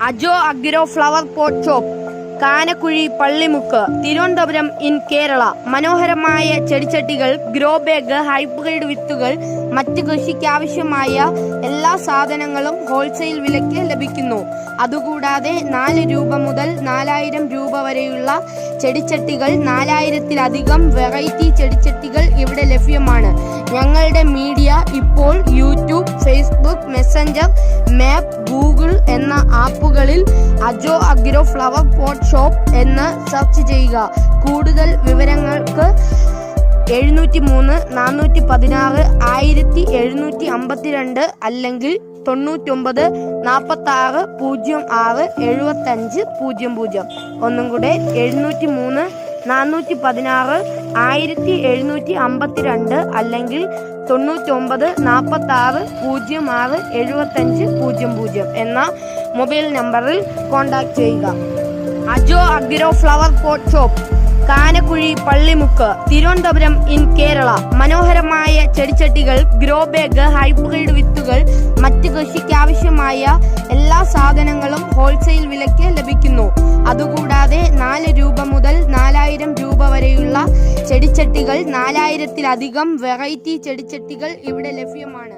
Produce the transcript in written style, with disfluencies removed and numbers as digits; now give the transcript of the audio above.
Ajo agro flower pot shop, Kanakkuzhi, Pallimukku, Thiruvananthapuram in Kerala. മനോഹരമായ ചെടിച്ചട്ടികൾ, grow bag, hybrid വിത്തുകൾ, മറ്റ് കൃഷിക്കാവശ്യമായ എല്ലാ സാധനങ്ങളും ഹോൾസെയിൽ വിലയ്ക്ക് ലഭിക്കുന്നു. അതുകൂടാതെ 4 രൂപ മുതൽ 4000 രൂപ വരെയുള്ള ചെടിച്ചട്ടികൾ, 4000-ലധികം വെറൈറ്റി ചെടിച്ചട്ടികൾ ഇവിടെ ലഭ്യമാണ്. ഞങ്ങളുടെ മീഡിയ ഇപ്പോൾ YouTube, Facebook, Messenger, map, Google എന്ന ആപ്പുകളിൽ Ajo agro flower pot shop എന്ന് സെർച്ച് ചെയ്യുക. കൂടുതൽ വിവരങ്ങൾക്ക് 703 416 1752 അല്ലെങ്കിൽ 99 46 06 75 00. ഒന്നും കൂടെ 703 416 1752 അല്ലെങ്കിൽ 99 46 06 75 00 എന്ന മൊബൈൽ നമ്പറിൽ കോൺടാക്ട് ചെയ്യുക. Ajo agro flower pot shop, Kanakkuzhi, Pallimukku, Thiruvananthapuram in Kerala. മനോഹരമായ ചെടിച്ചട്ടികൾ, ഗ്രോ ബാഗ്, ഹൈബ്രിഡ് വിത്തുകൾ, മറ്റ് കൃഷിക്കാവശ്യമായ എല്ലാ സാധനങ്ങളും ഹോൾസെയിൽ വിലയ്ക്ക് ലഭിക്കുന്നു. അതുകൂടാതെ 4 രൂപ മുതൽ 4000 രൂപ വരെയുള്ള ചെടിച്ചട്ടികൾ, 4000-ലധികം വെറൈറ്റി ചെടിച്ചട്ടികൾ ഇവിടെ ലഭ്യമാണ്.